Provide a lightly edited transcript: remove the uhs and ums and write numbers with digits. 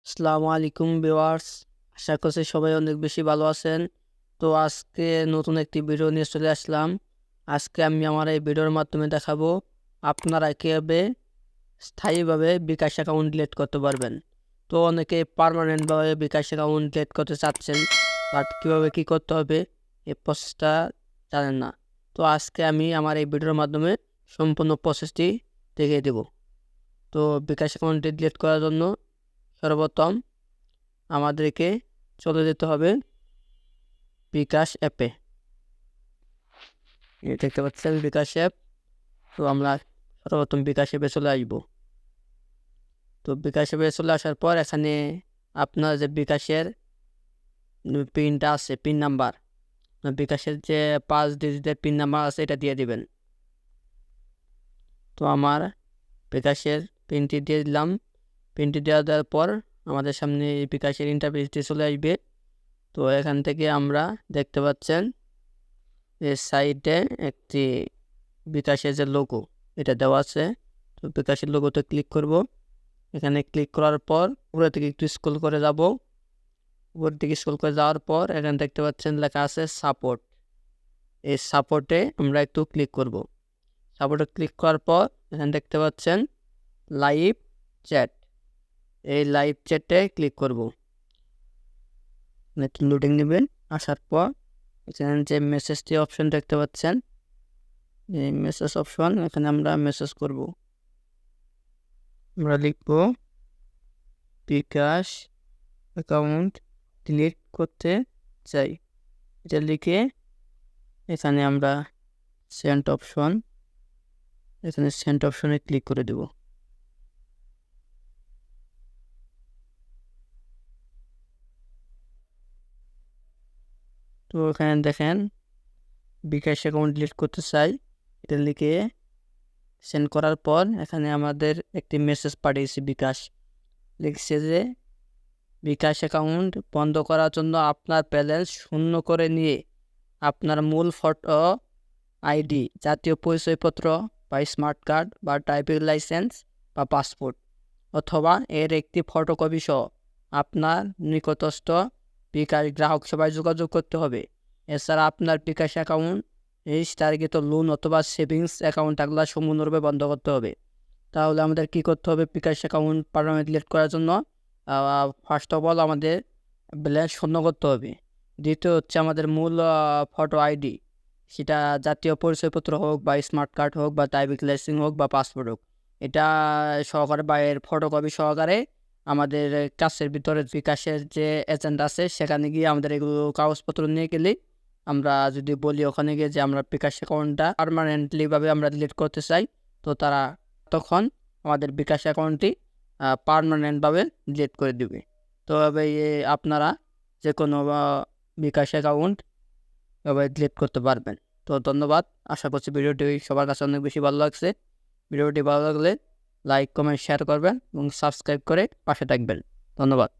আসসালামু আলাইকুম ভিউয়ার্স, আশা করছি সবাই অনেক বেশি ভালো আছেন। তো আজকে নতুন একটি ভিডিও নিয়ে চলে আসলাম। আজকে আমি আমার এই ভিডিওর মাধ্যমে দেখাবো আপনারা কীভাবে স্থায়ীভাবে বিকাশ অ্যাকাউন্ট ডিলিট করতে পারবেন। তো অনেকে পার্মানেন্টভাবে বিকাশ অ্যাকাউন্ট ডিলিট করতে চাচ্ছেন, বাট কীভাবে কী করতে হবে এই প্রসেসটা জানেন না। তো আজকে আমি আমার এই ভিডিওর মাধ্যমে সম্পূর্ণ প্রসেসটি দেখিয়ে দেব। তো বিকাশ অ্যাকাউন্টটি ডিলিট করার জন্য সর্বপ্রথম আমাদেরকে চলে যেতে হবে বিকাশ অ্যাপে। দেখতে পাচ্ছেন বিকাশ অ্যাপ। তো আমরা সর্বপ্রথম বিকাশ অ্যাপে চলে আসবো। তো বিকাশ অ্যাপে চলে আসার পর এখানে আপনার যে বিকাশের পিনটা আছে, পিন নাম্বার, বিকাশের যে 5 ডিজিটের পিন নাম্বার আছে এটা দিয়ে দিবেন। তো আমার বিকাশের পিনটি দিয়ে দিলাম। পিনটি দেওয়ার পর আমাদের সামনে এই বিকাশের ইন্টারফেসটি চলে আসবে। তো এখান থেকে আমরা দেখতে পাচ্ছেন এই সাইডে একটি বিকাশের যে লোগো এটা দেওয়া আছে। তো বিকাশের লোগোতে ক্লিক করব। এখানে ক্লিক করার পর উপরের দিকে একটু স্ক্রল করে যাব। উপরের দিকে স্ক্রল করে যাওয়ার পর এখানে দেখতে পাচ্ছেন লেখা আছে সাপোর্ট। এই সাপোর্টে আমরা একটু ক্লিক করব। সাপোর্টে ক্লিক করার পর এখানে দেখতে পাচ্ছেন লাইভ চ্যাট। এই লাইভ চ্যাটে ক্লিক করব। একটু লোডিং নেবেন। আসার পর এখানে যে মেসেজটি অপশন দেখতে পাচ্ছেন, এই মেসেজ অপশন, এখানে আমরা মেসেজ করব। আমরা লিখব বিকাশ অ্যাকাউন্ট ডিলিট করতে চাই। এটা লিখে এখানে আমরা সেন্ড অপশন, এখানে সেন্ড অপশনে ক্লিক করে দেব। তো এখানে দেখেন বিকাশ অ্যাকাউন্ট ডিলিট করতে চাই, এটা লিখে সেন্ড করার পর এখানে আমাদের একটি মেসেজ পাঠিয়েছে বিকাশ। লিখছে যে বিকাশ অ্যাকাউন্ট বন্ধ করার জন্য আপনার ব্যালেন্স শূন্য করে নিয়ে আপনার মূল ফটো আইডি, জাতীয় পরিচয়পত্র বা স্মার্ট কার্ড বা ড্রাইভিং লাইসেন্স বা পাসপোর্ট অথবা এর একটি ফটোকপি সহ আপনার নিকটস্থ বিকাশ গ্রাহক সেবায় যোগাযোগ করতে হবে। এছাড়া আপনার বিকাশ অ্যাকাউন্ট রেজিস্টারকৃত লোন অথবা সেভিংস অ্যাকাউন্ট এগুলো সম্পূর্ণরূপে বন্ধ করতে হবে। তাহলে আমাদের কি করতে হবে? বিকাশ অ্যাকাউন্ট পারমানেন্ট ডিলিট করার জন্য ফার্স্ট অফ অল আমাদের ব্যালেন্স শূন্য করতে হবে। দ্বিতীয় হচ্ছে আমাদের মূল ফটো আইডি, সেটা জাতীয় পরিচয়পত্র হোক বা স্মার্ট কার্ড হোক বা ড্রাইভিং লাইসেন্স হোক বা পাসপোর্ট হোক, এটা সহকারে বা এর ফটোকপি সহকারে আমাদের কাছের ভিতরে বিকাশের যে এজেন্ট আছে সেখানে গিয়ে আমাদের এগুলো কাগজপত্র নিয়ে গেলেই, আমরা যদি বলি ওখানে গিয়ে যে আমরা বিকাশ অ্যাকাউন্টটা পারমানেন্টলিভাবে আমরা ডিলিট করতে চাই, তো তারা তখন আমাদের বিকাশ অ্যাকাউন্টটি পারমানেন্টভাবে ডিলিট করে দেবে। তো আপনারা যে কোনো বিকাশ অ্যাকাউন্ট এভাবে ডিলিট করতে পারবেন। তো ধন্যবাদ। আশা করছি ভিডিওটি সবার কাছে অনেক বেশি ভালো লাগছে। ভিডিওটি ভালো লাগলে লাইক, কমেন্ট, শেয়ার করবেন এবং সাবস্ক্রাইব করে পাশে থাকবেন। ধন্যবাদ।